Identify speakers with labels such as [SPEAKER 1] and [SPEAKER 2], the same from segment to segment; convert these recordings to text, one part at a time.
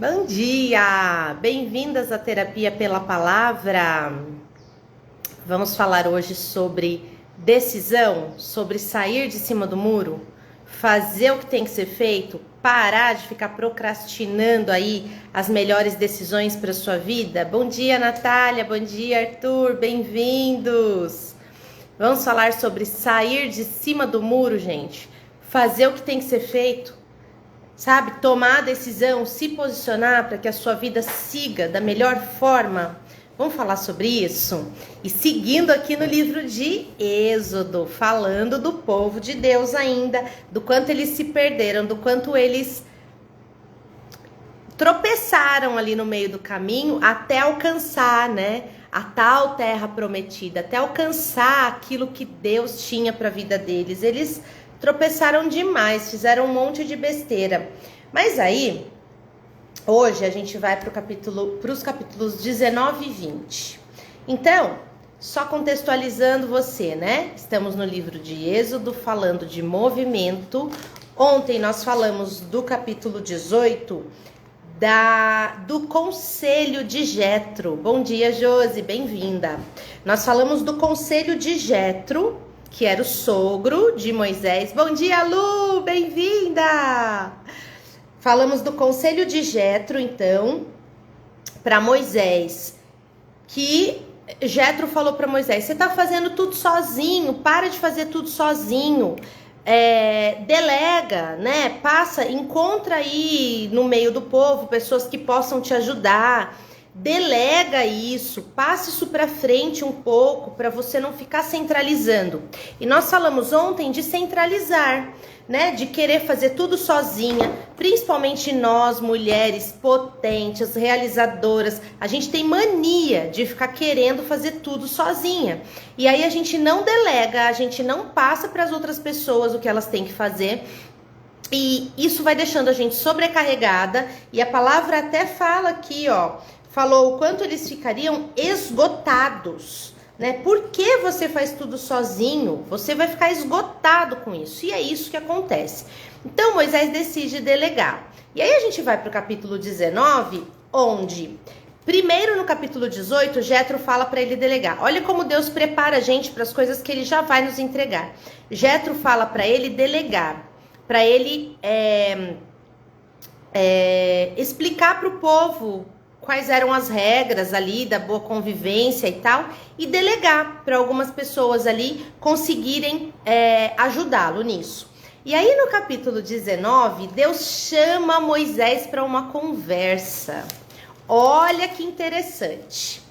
[SPEAKER 1] Bom dia! Bem-vindas à Terapia pela Palavra. Vamos falar hoje sobre decisão, sobre sair de cima do muro, fazer o que tem que ser feito, parar de ficar procrastinando aí as melhores decisões para sua vida. Bom dia, Natália! Bom dia, Arthur! Bem-vindos! Vamos falar sobre sair de cima do muro, gente. Fazer o que tem que ser feito. Sabe, tomar a decisão, se posicionar para que a sua vida siga da melhor forma. Vamos falar sobre isso? E seguindo aqui no livro de Êxodo, falando do povo de Deus ainda, do quanto eles se perderam, do quanto eles tropeçaram ali no meio do caminho até alcançar, né, a tal terra prometida, até alcançar aquilo que Deus tinha para a vida deles. Eles tropeçaram demais, fizeram um monte de besteira. Mas aí, hoje a gente vai para os capítulos 19 e 20. Então, só contextualizando você, né? Estamos no livro de Êxodo, falando de movimento. Ontem nós falamos do capítulo 18, do conselho de Jetro. Bom dia, Josi, bem-vinda. Nós falamos do conselho de Jetro, que era o sogro de Moisés. Bom dia, Lu, bem-vinda! Falamos do conselho de Jetro, então, para Moisés, que Jetro falou para Moisés: você tá fazendo tudo sozinho, para de fazer tudo sozinho, delega, né? Encontra aí no meio do povo pessoas que possam te ajudar. Delega isso, passe isso para frente um pouco, para você não ficar centralizando. E nós falamos ontem de centralizar, né? De querer fazer tudo sozinha, principalmente nós, mulheres potentes, realizadoras. A gente tem mania de ficar querendo fazer tudo sozinha. E aí a gente não delega, a gente não passa para as outras pessoas o que elas têm que fazer. E isso vai deixando a gente sobrecarregada. E a palavra até fala aqui, ó. Falou o quanto eles ficariam esgotados, né? Por que você faz tudo sozinho? Você vai ficar esgotado com isso. E é isso que acontece. Então, Moisés decide delegar. E aí a gente vai para o capítulo 19, onde, primeiro no capítulo 18, Jetro fala para ele delegar. Olha como Deus prepara a gente para as coisas que ele já vai nos entregar. Jetro fala para ele delegar, para ele explicar para o povo quais eram as regras ali da boa convivência e tal, e delegar para algumas pessoas ali conseguirem ajudá-lo nisso. E aí no capítulo 19, Deus chama Moisés para uma conversa. Olha que interessante.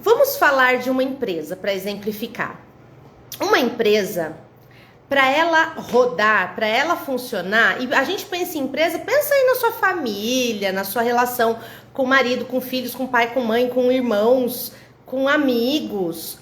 [SPEAKER 1] Vamos falar de uma empresa para exemplificar. Uma empresa, para ela rodar, para ela funcionar, e a gente pensa em empresa, pensa aí na sua família, na sua relação com o marido, com filhos, com pai, com mãe, com irmãos, com amigos.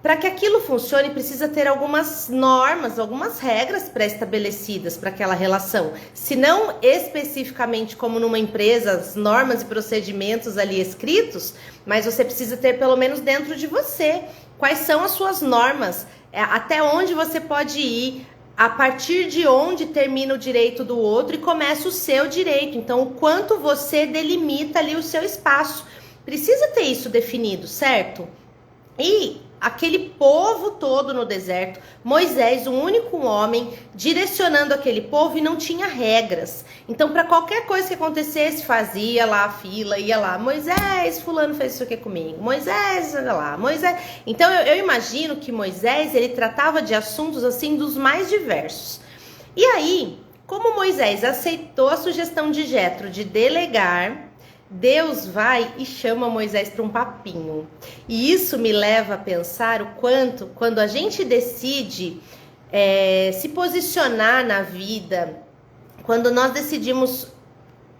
[SPEAKER 1] Para que aquilo funcione, precisa ter algumas normas, algumas regras pré-estabelecidas para aquela relação. Se não especificamente como numa empresa, as normas e procedimentos ali escritos, mas você precisa ter pelo menos dentro de você quais são as suas normas, até onde você pode ir, a partir de onde termina o direito do outro e começa o seu direito. Então, o quanto você delimita ali o seu espaço. Precisa ter isso definido, certo? E aquele povo todo no deserto, Moisés, um único homem, direcionando aquele povo e não tinha regras. Então, para qualquer coisa que acontecesse, fazia lá a fila, ia lá, Moisés, fulano fez isso aqui comigo, Moisés, olha lá, Moisés. Então, eu imagino que Moisés, ele tratava de assuntos assim dos mais diversos. E aí, como Moisés aceitou a sugestão de Jetro de delegar, Deus vai e chama Moisés para um papinho. E isso me leva a pensar o quanto, quando a gente decide se posicionar na vida, quando nós decidimos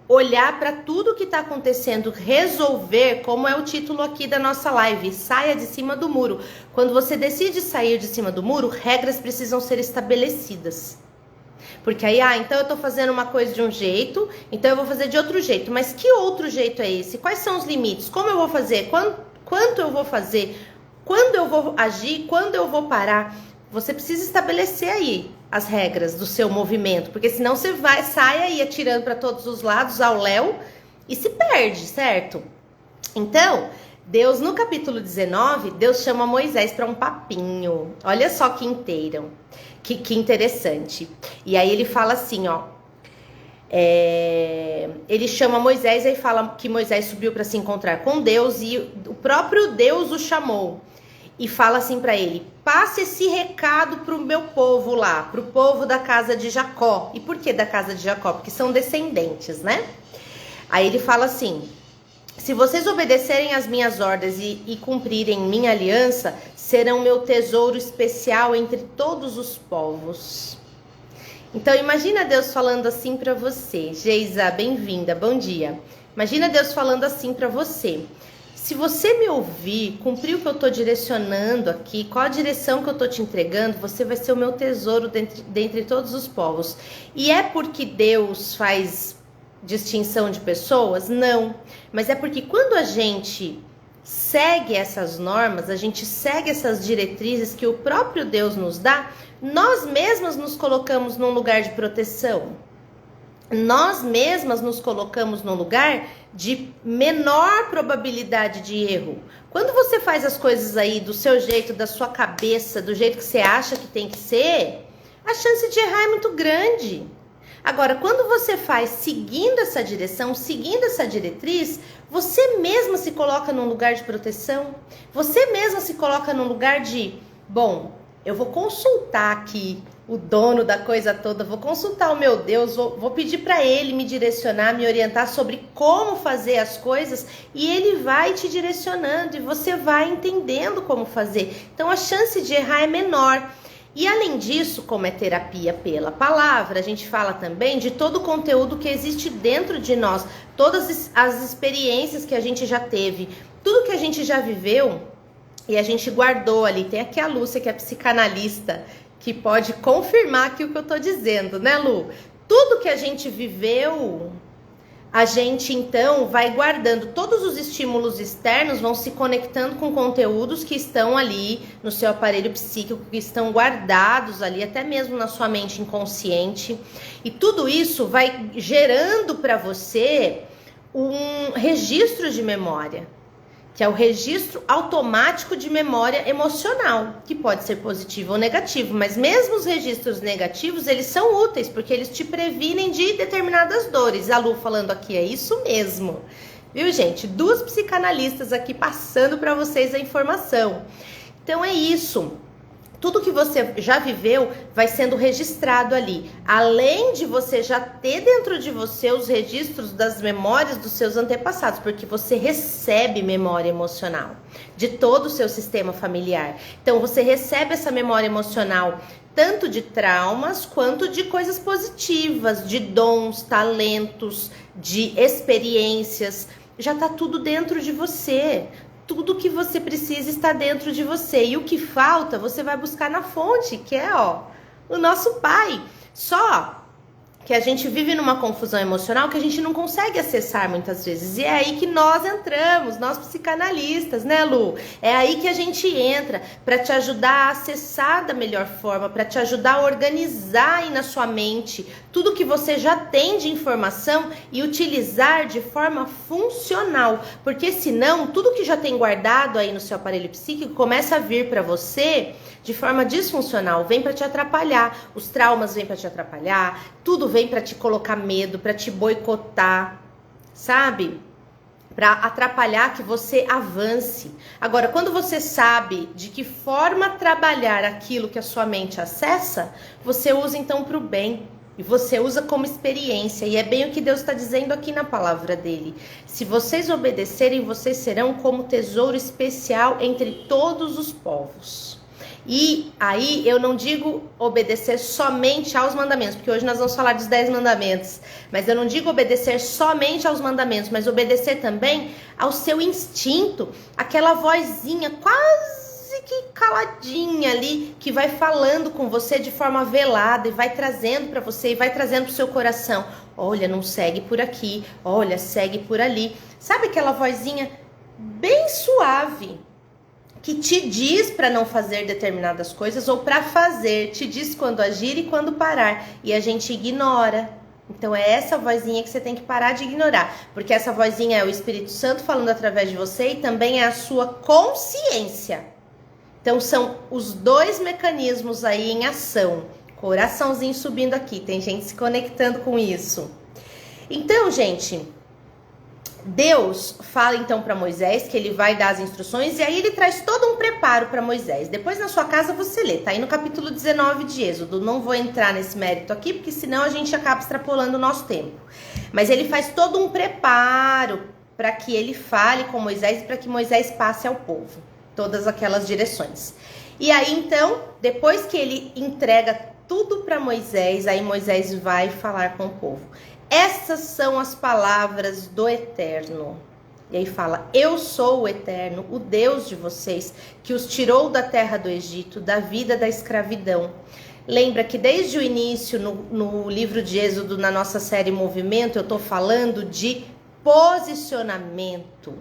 [SPEAKER 1] olhar para tudo que está acontecendo, resolver, como é o título aqui da nossa live, saia de cima do muro. Quando você decide sair de cima do muro, regras precisam ser estabelecidas. Porque aí, então eu tô fazendo uma coisa de um jeito, então eu vou fazer de outro jeito. Mas que outro jeito é esse? Quais são os limites? Como eu vou fazer? Quanto eu vou fazer? Quando eu vou agir? Quando eu vou parar? Você precisa estabelecer aí as regras do seu movimento, porque senão você sai aí atirando para todos os lados ao léu, e se perde, certo? Então, Deus, no capítulo 19, Deus chama Moisés para um papinho. Olha só que inteiro, que interessante. E aí ele fala assim, ó. Ele chama Moisés e fala que Moisés subiu para se encontrar com Deus e o próprio Deus o chamou. E fala assim para ele: passe esse recado para o meu povo lá, para o povo da casa de Jacó. E por que da casa de Jacó? Porque são descendentes, né? Aí ele fala assim: se vocês obedecerem às minhas ordens e cumprirem minha aliança, serão meu tesouro especial entre todos os povos. Então imagina Deus falando assim para você. Geisa, bem-vinda, bom dia. Imagina Deus falando assim para você: se você me ouvir, cumprir o que eu estou direcionando aqui, qual a direção que eu estou te entregando, você vai ser o meu tesouro dentre todos os povos. E é porque Deus faz distinção de pessoas? Não. Mas é porque quando a gente segue essas normas, a gente segue essas diretrizes que o próprio Deus nos dá, nós mesmas nos colocamos num lugar de proteção. Nós mesmas nos colocamos num lugar de menor probabilidade de erro. Quando você faz as coisas aí do seu jeito, da sua cabeça, do jeito que você acha que tem que ser, a chance de errar é muito grande. Agora, quando você faz seguindo essa direção, seguindo essa diretriz, você mesma se coloca num lugar de proteção. Você mesma se coloca num lugar de, bom, eu vou consultar aqui o dono da coisa toda, vou consultar o meu Deus, vou pedir para ele me direcionar, me orientar sobre como fazer as coisas, e ele vai te direcionando e você vai entendendo como fazer. Então a chance de errar é menor. E além disso, como é terapia pela palavra, a gente fala também de todo o conteúdo que existe dentro de nós, todas as experiências que a gente já teve, tudo que a gente já viveu e a gente guardou ali. Tem aqui a Lúcia, que é psicanalista, que pode confirmar aqui o que eu tô dizendo, né, Lu? Tudo que a gente viveu, a gente então vai guardando. Todos os estímulos externos vão se conectando com conteúdos que estão ali no seu aparelho psíquico, que estão guardados ali, até mesmo na sua mente inconsciente. E tudo isso vai gerando para você um registro de memória, que é o registro automático de memória emocional, que pode ser positivo ou negativo, mas mesmo os registros negativos, eles são úteis, porque eles te previnem de determinadas dores. A Lu falando aqui, é isso mesmo. Viu, gente? Duas psicanalistas aqui passando para vocês a informação. Então é isso. Tudo que você já viveu vai sendo registrado ali. Além de você já ter dentro de você os registros das memórias dos seus antepassados, porque você recebe memória emocional de todo o seu sistema familiar. Então você recebe essa memória emocional tanto de traumas quanto de coisas positivas, de dons, talentos, de experiências. Já tá tudo dentro de você. Tudo que você precisa está dentro de você. E o que falta, você vai buscar na fonte, que é, o nosso Pai. Só que a gente vive numa confusão emocional que a gente não consegue acessar muitas vezes. E é aí que nós entramos, nós psicanalistas, né, Lu? É aí que a gente entra para te ajudar a acessar da melhor forma, para te ajudar a organizar aí na sua mente tudo que você já tem de informação e utilizar de forma funcional. Porque senão, tudo que já tem guardado aí no seu aparelho psíquico começa a vir para você de forma disfuncional, vem para te atrapalhar. Os traumas vêm para te atrapalhar, tudo vem para te colocar medo, para te boicotar, sabe? Para atrapalhar que você avance. Agora, quando você sabe de que forma trabalhar aquilo que a sua mente acessa, você usa então para o bem. E você usa como experiência. E é bem o que Deus está dizendo aqui na palavra dele. Se vocês obedecerem, vocês serão como tesouro especial entre todos os povos. E aí eu não digo obedecer somente aos mandamentos, porque hoje nós vamos falar dos 10 mandamentos, mas eu não digo obedecer somente aos mandamentos, mas obedecer também ao seu instinto, aquela vozinha quase que caladinha ali, que vai falando com você de forma velada e vai trazendo para você e vai trazendo para o seu coração: olha, não segue por aqui, olha, segue por ali. Sabe aquela vozinha bem suave, que te diz para não fazer determinadas coisas ou para fazer, te diz quando agir e quando parar, e a gente ignora, Então é essa vozinha que você tem que parar de ignorar, porque essa vozinha é o Espírito Santo falando através de você e também é a sua consciência. Então são os dois mecanismos aí em ação. Coraçãozinho subindo aqui, tem gente se conectando com isso. Então, gente, Deus fala então para Moisés que ele vai dar as instruções e aí ele traz todo um preparo para Moisés. Depois na sua casa você lê, tá aí no capítulo 19 de Êxodo. Não vou entrar nesse mérito aqui, porque senão a gente acaba extrapolando o nosso tempo. Mas ele faz todo um preparo para que ele fale com Moisés e para que Moisés passe ao povo todas aquelas direções. E aí então, depois que ele entrega tudo para Moisés, aí Moisés vai falar com o povo. Essas são as palavras do Eterno. E aí fala, eu sou o Eterno, o Deus de vocês, que os tirou da terra do Egito, da vida da escravidão. Lembra que desde o início, no livro de Êxodo, na nossa série Movimento, eu estou falando de posicionamento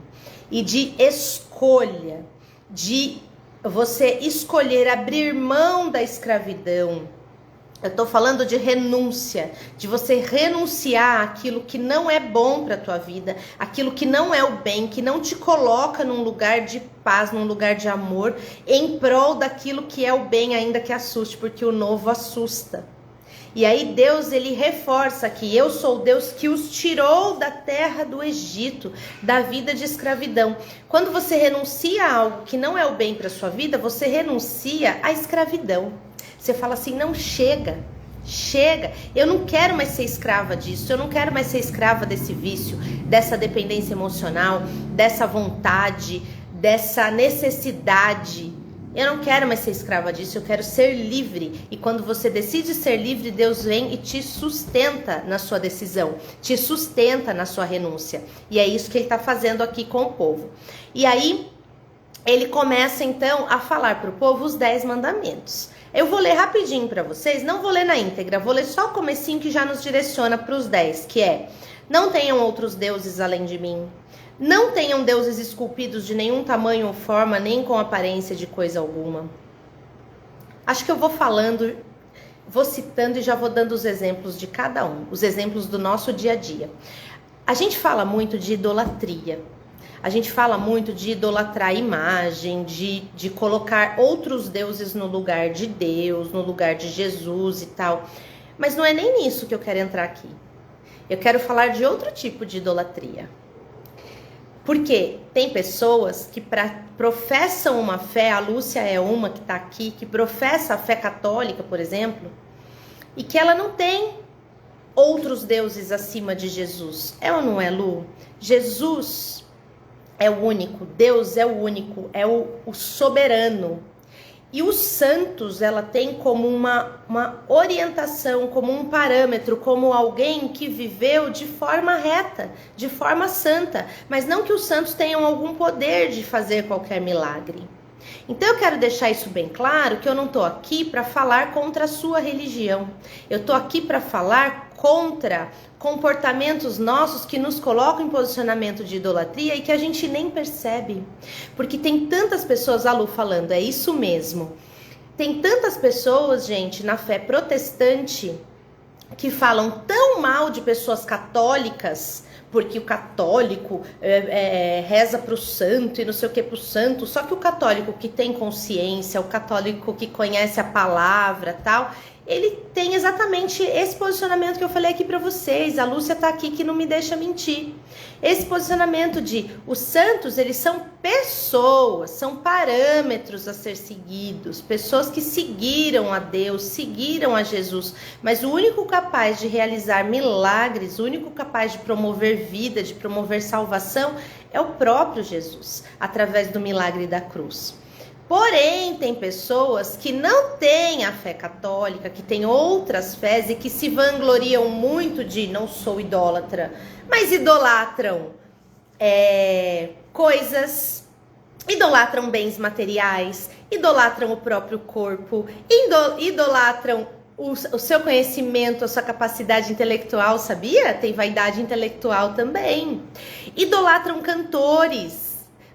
[SPEAKER 1] e de escolha, de você escolher abrir mão da escravidão. Eu tô falando de renúncia, de você renunciar àquilo que não é bom para tua vida, aquilo que não é o bem, que não te coloca num lugar de paz, num lugar de amor, em prol daquilo que é o bem, ainda que assuste, porque o novo assusta. E aí Deus, ele reforça que eu sou o Deus que os tirou da terra do Egito, da vida de escravidão. Quando você renuncia a algo que não é o bem para sua vida, você renuncia à escravidão. Você fala assim, não, chega, eu não quero mais ser escrava disso, eu não quero mais ser escrava desse vício, dessa dependência emocional, dessa vontade, dessa necessidade. Eu não quero mais ser escrava disso, eu quero ser livre. E quando você decide ser livre, Deus vem e te sustenta na sua decisão, te sustenta na sua renúncia. E é isso que ele está fazendo aqui com o povo. E aí, ele começa então a falar para o povo os 10 mandamentos. Eu vou ler rapidinho para vocês, não vou ler na íntegra, vou ler só o comecinho que já nos direciona para os 10, que é: não tenham outros deuses além de mim, não tenham deuses esculpidos de nenhum tamanho ou forma, nem com aparência de coisa alguma. Acho que eu vou falando, vou citando e já vou dando os exemplos de cada um, os exemplos do nosso dia a dia. A gente fala muito de idolatria. A gente fala muito de idolatrar a imagem, de colocar outros deuses no lugar de Deus, no lugar de Jesus e tal. Mas não é nem nisso que eu quero entrar aqui. Eu quero falar de outro tipo de idolatria. Porque tem pessoas que professam uma fé, a Lúcia é uma que está aqui, que professa a fé católica, por exemplo, e que ela não tem outros deuses acima de Jesus. É ou não é, Lu? Jesus é o único, Deus é o único, é o soberano. E os santos, ela tem como uma orientação, como um parâmetro, como alguém que viveu de forma reta, de forma santa. Mas não que os santos tenham algum poder de fazer qualquer milagre. Então eu quero deixar isso bem claro, que eu não estou aqui para falar contra a sua religião. Eu estou aqui para falar contra comportamentos nossos que nos colocam em posicionamento de idolatria e que a gente nem percebe. Porque tem tantas pessoas, a Lu falando, é isso mesmo. Tem tantas pessoas, gente, na fé protestante que falam tão mal de pessoas católicas, porque o católico reza para o santo e não sei o que para o santo. Só que o católico que tem consciência, o católico que conhece a palavra tal, ele tem exatamente esse posicionamento que eu falei aqui para vocês. A Lúcia tá aqui que não me deixa mentir. Esse posicionamento de os santos, eles são pessoas, são parâmetros a ser seguidos, pessoas que seguiram a Deus, seguiram a Jesus, mas o único capaz de realizar milagres, o único capaz de promover vida, de promover salvação, é o próprio Jesus, através do milagre da cruz. Porém, tem pessoas que não têm a fé católica, que têm outras fés e que se vangloriam muito de não sou idólatra, mas idolatram coisas, idolatram bens materiais, idolatram o próprio corpo, idolatram o seu conhecimento, a sua capacidade intelectual, sabia? Tem vaidade intelectual também. Idolatram cantores.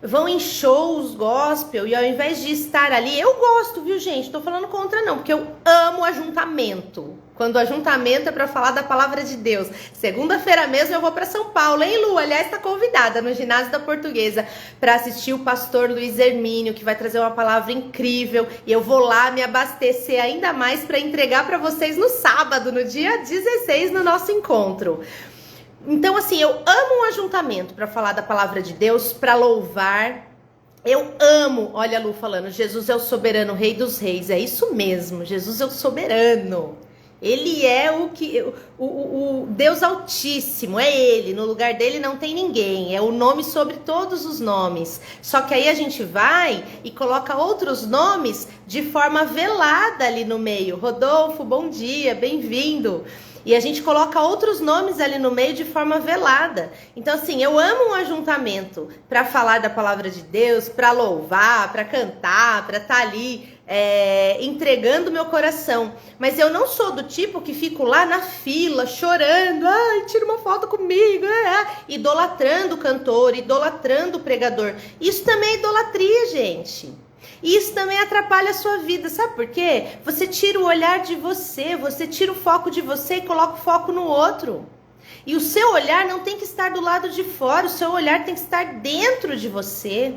[SPEAKER 1] Vão em shows gospel e ao invés de estar ali, eu gosto, viu, gente? Tô falando contra não, porque eu amo ajuntamento. Quando o ajuntamento é para falar da palavra de Deus. Segunda-feira mesmo eu vou para São Paulo, hein, Lu? Aliás, está convidada no Ginásio da Portuguesa para assistir o pastor Luiz Hermínio, que vai trazer uma palavra incrível. E eu vou lá me abastecer ainda mais para entregar para vocês no sábado, no dia 16, no nosso encontro. Então, assim, eu amo um ajuntamento para falar da palavra de Deus, para louvar. Eu amo, olha a Lu falando, Jesus é o soberano rei dos reis. É isso mesmo, Jesus é o soberano. Ele é o Deus Altíssimo, é Ele. No lugar dele não tem ninguém. É o nome sobre todos os nomes. Só que aí a gente vai e coloca outros nomes de forma velada ali no meio. Rodolfo, bom dia, bem-vindo. E a gente coloca outros nomes ali no meio de forma velada. Então, assim, eu amo um ajuntamento para falar da palavra de Deus, para louvar, para cantar, para estar ali entregando meu coração. Mas eu não sou do tipo que fico lá na fila, chorando, ai, tira uma foto comigo, idolatrando o cantor, idolatrando o pregador. Isso também é idolatria, gente. E isso também atrapalha a sua vida, sabe por quê? Você tira o olhar de você tira o foco de você e coloca o foco no outro. E o seu olhar não tem que estar do lado de fora, o seu olhar tem que estar dentro de você.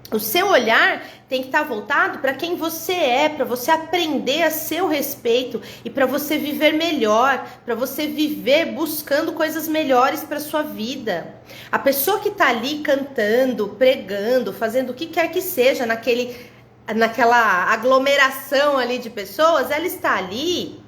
[SPEAKER 1] O seu olhar tem que estar voltado para quem você é, para você aprender a seu respeito e para você viver melhor, para você viver buscando coisas melhores para sua vida. A pessoa que está ali cantando, pregando, fazendo o que quer que seja naquela aglomeração ali de pessoas, ela está ali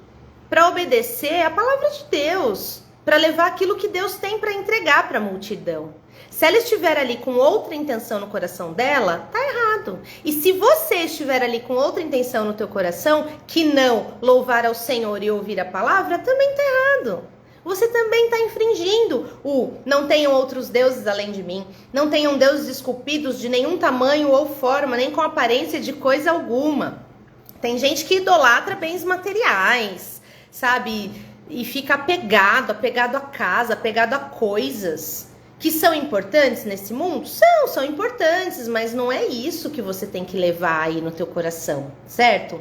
[SPEAKER 1] para obedecer a palavra de Deus, para levar aquilo que Deus tem para entregar para a multidão. Se ela estiver ali com outra intenção no coração dela, tá errado. E se você estiver ali com outra intenção no teu coração, que não louvar ao Senhor e ouvir a palavra, também tá errado. Você também está infringindo não tenham outros deuses além de mim, não tenham deuses esculpidos de nenhum tamanho ou forma, nem com aparência de coisa alguma. Tem gente que idolatra bens materiais, sabe? E fica apegado à casa, apegado a coisas. Que são importantes nesse mundo? São importantes, mas não é isso que você tem que levar aí no teu coração, certo?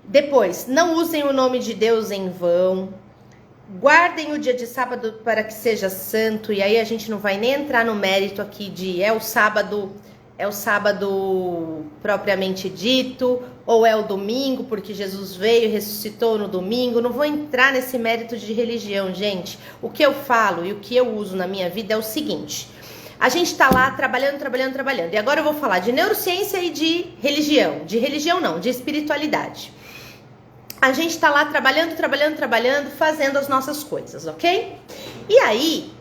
[SPEAKER 1] Depois, não usem o nome de Deus em vão. Guardem o dia de sábado para que seja santo. E aí a gente não vai nem entrar no mérito aqui de é o sábado propriamente dito, ou é o domingo, porque Jesus veio e ressuscitou no domingo. Não vou entrar nesse mérito de religião, gente. O que eu falo e o que eu uso na minha vida é o seguinte: a gente tá lá trabalhando. E agora eu vou falar de neurociência e de religião. De religião não, de espiritualidade. A gente tá lá trabalhando, fazendo as nossas coisas, ok? E aí,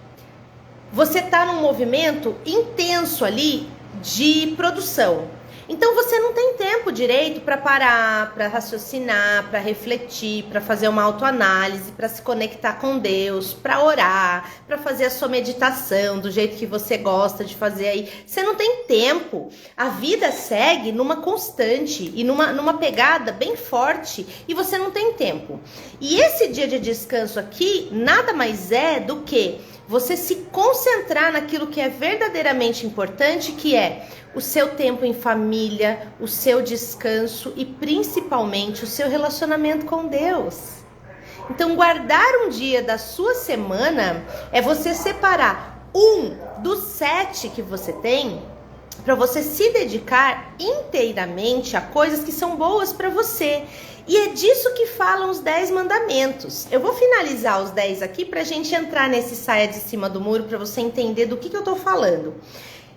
[SPEAKER 1] você tá num movimento intenso ali de produção. Então você não tem tempo direito para parar, para raciocinar, para refletir, para fazer uma autoanálise, para se conectar com Deus, para orar, para fazer a sua meditação do jeito que você gosta de fazer aí. Você não tem tempo. A vida segue numa constante e numa pegada bem forte e você não tem tempo. E esse dia de descanso aqui nada mais é do que você se concentrar naquilo que é verdadeiramente importante, que é o seu tempo em família, o seu descanso e principalmente o seu relacionamento com Deus. Então, guardar um dia da sua semana é você separar um dos 7 que você tem para você se dedicar inteiramente a coisas que são boas para você. E é disso que falam os 10 mandamentos. Eu vou finalizar os 10 aqui para a gente entrar nesse saia de cima do muro para você entender do que eu tô falando.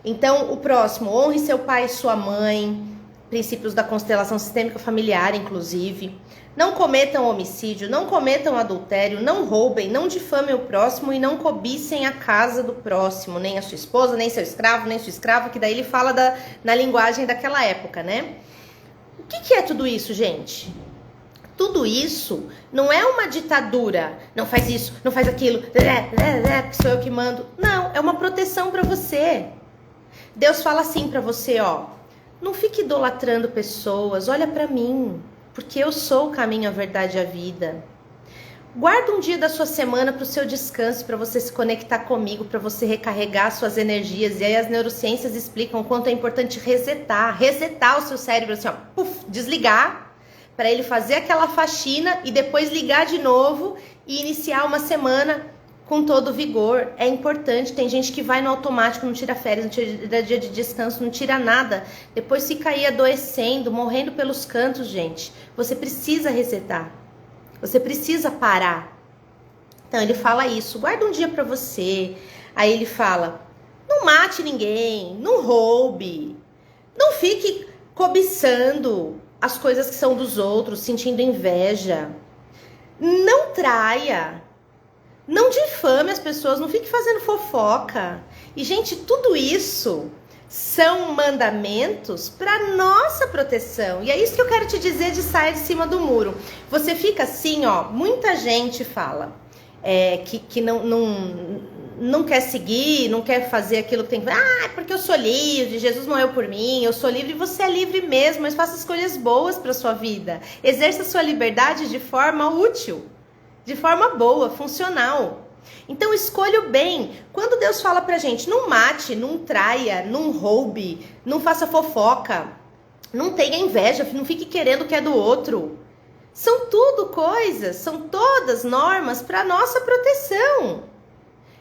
[SPEAKER 1] Então, o próximo, honre seu pai e sua mãe, princípios da constelação sistêmica familiar, inclusive. Não cometam homicídio, não cometam adultério, não roubem, não difamem o próximo e não cobicem a casa do próximo, nem a sua esposa, nem seu escravo, nem sua escrava, que daí ele fala na linguagem daquela época, né? O que é tudo isso, gente? Tudo isso não é uma ditadura, não faz isso, não faz aquilo, que sou eu que mando. Não, é uma proteção para você. Deus fala assim para você, ó, não fique idolatrando pessoas, olha para mim, porque eu sou o caminho, a verdade e a vida. Guarda um dia da sua semana para o seu descanso, para você se conectar comigo, para você recarregar suas energias. E aí as neurociências explicam o quanto é importante resetar o seu cérebro, assim, ó, desligar, para ele fazer aquela faxina e depois ligar de novo e iniciar uma semana com todo vigor. É importante. Tem gente que vai no automático, não tira férias, não tira dia de descanso, não tira nada. Depois fica aí adoecendo, morrendo pelos cantos, gente. Você precisa resetar. Você precisa parar. Então ele fala isso, guarda um dia para você. Aí ele fala, não mate ninguém, não roube, não fique cobiçando as coisas que são dos outros, sentindo inveja. Não traia. Não difame as pessoas, não fique fazendo fofoca. E, gente, tudo isso são mandamentos para nossa proteção. E é isso que eu quero te dizer de sair de cima do muro. Você fica assim, ó, muita gente fala que não quer seguir, não quer fazer aquilo que tem que fazer. Ah, porque eu sou livre, Jesus morreu por mim, eu sou livre. Você é livre mesmo, mas faça escolhas boas para sua vida. Exerça a sua liberdade de forma útil, de forma boa, funcional. Então escolha o bem. Quando Deus fala pra gente, não mate, não traia, não roube, não faça fofoca, não tenha inveja, não fique querendo o que é do outro. São tudo coisas, são todas normas para nossa proteção.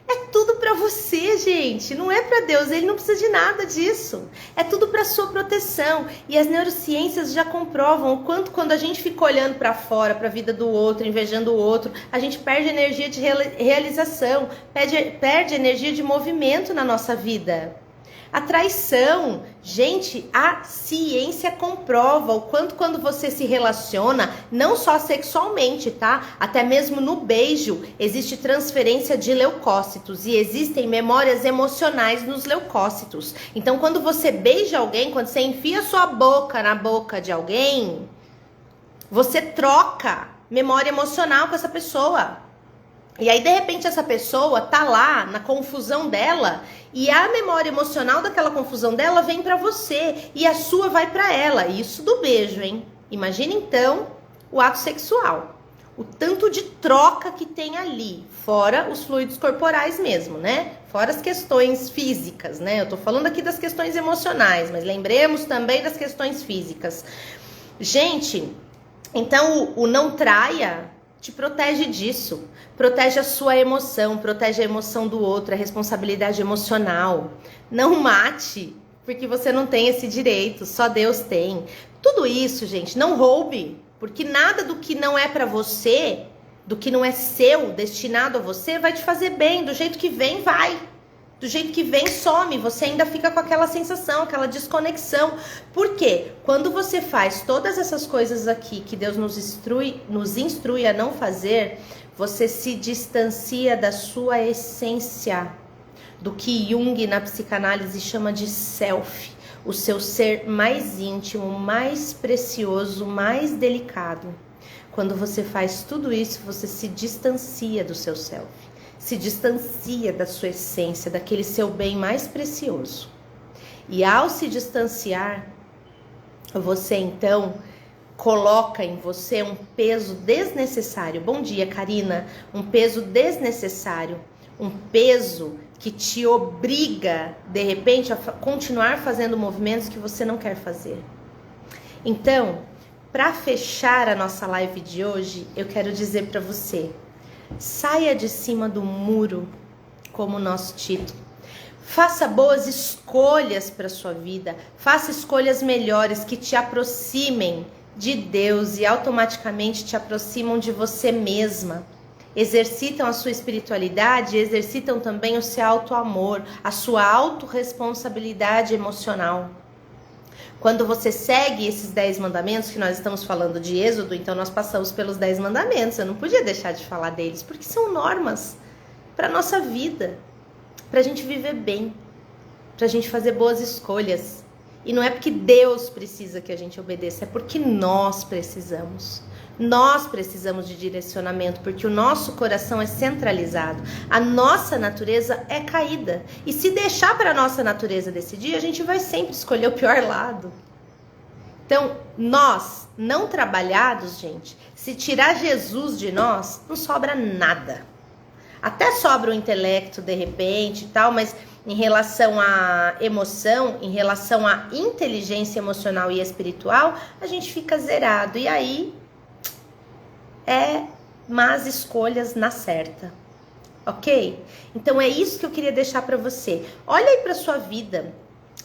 [SPEAKER 1] É tudo para você, gente, não é para Deus, ele não precisa de nada disso. É tudo para sua proteção. E as neurociências já comprovam o quanto quando a gente fica olhando para fora, para a vida do outro, invejando o outro, a gente perde energia de realização, perde energia de movimento na nossa vida. A traição, gente, a ciência comprova o quanto quando você se relaciona, não só sexualmente, tá? Até mesmo no beijo, existe transferência de leucócitos e existem memórias emocionais nos leucócitos. Então, quando você beija alguém, quando você enfia sua boca na boca de alguém, você troca memória emocional com essa pessoa. E aí, de repente, essa pessoa tá lá na confusão dela e a memória emocional daquela confusão dela vem pra você e a sua vai pra ela. Isso do beijo, hein? Imagina, então, o ato sexual. O tanto de troca que tem ali, fora os fluidos corporais mesmo, né? Fora as questões físicas, né? Eu tô falando aqui das questões emocionais, mas lembremos também das questões físicas. Gente, então o não traia te protege disso, protege a sua emoção, protege a emoção do outro, a responsabilidade emocional. Não mate, porque você não tem esse direito, só Deus tem. Tudo isso, gente, não roube, porque nada do que não é pra você, do que não é seu, destinado a você, vai te fazer bem. Do jeito que vem, vai. Do jeito que vem, some. Você ainda fica com aquela sensação, aquela desconexão. Por quê? Quando você faz todas essas coisas aqui que Deus nos instrui a não fazer, você se distancia da sua essência, do que Jung na psicanálise chama de self, o seu ser mais íntimo, mais precioso, mais delicado. Quando você faz tudo isso, você se distancia do seu self. Se distancia da sua essência, daquele seu bem mais precioso. E ao se distanciar, você então coloca em você um peso desnecessário. Bom dia, Karina. Um peso desnecessário, um peso que te obriga, de repente, a continuar fazendo movimentos que você não quer fazer. Então, para fechar a nossa live de hoje, eu quero dizer para você: saia de cima do muro, como o nosso título. Faça boas escolhas para sua vida. Faça escolhas melhores que te aproximem de Deus e automaticamente te aproximam de você mesma. Exercitam a sua espiritualidade e exercitam também o seu auto-amor, a sua autorresponsabilidade emocional. Quando você segue esses 10 mandamentos, que nós estamos falando de Êxodo, então nós passamos pelos 10 mandamentos. Eu não podia deixar de falar deles, porque são normas para a nossa vida, para a gente viver bem, para a gente fazer boas escolhas. E não é porque Deus precisa que a gente obedeça, é porque nós precisamos. Nós precisamos de direcionamento, porque o nosso coração é centralizado. A nossa natureza é caída. E se deixar para a nossa natureza decidir, a gente vai sempre escolher o pior lado. Então, nós, não trabalhados, gente, se tirar Jesus de nós, não sobra nada. Até sobra o intelecto de repente e tal, mas em relação à emoção, em relação à inteligência emocional e espiritual, a gente fica zerado. E aí más escolhas na certa. Ok? Então é isso que eu queria deixar para você. Olha aí para sua vida.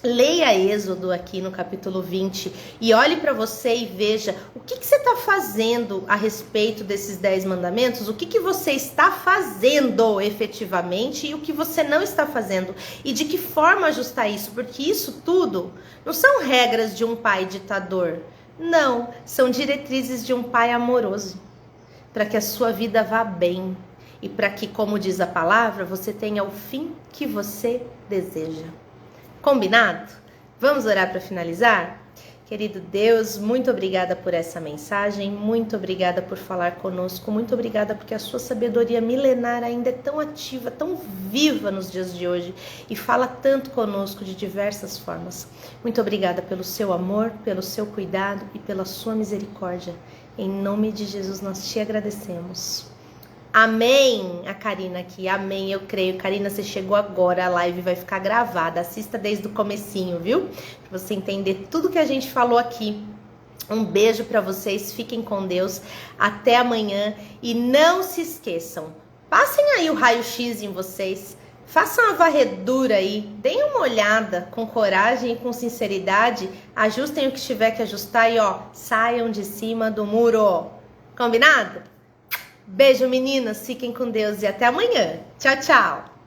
[SPEAKER 1] Leia Êxodo aqui no capítulo 20 e olhe para você e veja o que você está fazendo a respeito desses 10 mandamentos, o que você está fazendo efetivamente e o que você não está fazendo e de que forma ajustar isso, porque isso tudo não são regras de um pai ditador, não, são diretrizes de um pai amoroso, para que a sua vida vá bem e para que, como diz a palavra, você tenha o fim que você deseja. Combinado? Vamos orar para finalizar? Querido Deus, muito obrigada por essa mensagem, muito obrigada por falar conosco, muito obrigada porque a sua sabedoria milenar ainda é tão ativa, tão viva nos dias de hoje e fala tanto conosco de diversas formas. Muito obrigada pelo seu amor, pelo seu cuidado e pela sua misericórdia. Em nome de Jesus nós te agradecemos. Amém, a Karina aqui, amém, eu creio. Karina, você chegou agora, a live vai ficar gravada, assista desde o comecinho, viu? Pra você entender tudo que a gente falou aqui. Um beijo pra vocês, fiquem com Deus, até amanhã e não se esqueçam, passem aí o raio-x em vocês, façam uma varredura aí, deem uma olhada com coragem e com sinceridade, ajustem o que tiver que ajustar e ó, saiam de cima do muro, combinado? Beijo, meninas, fiquem com Deus e até amanhã. Tchau, tchau!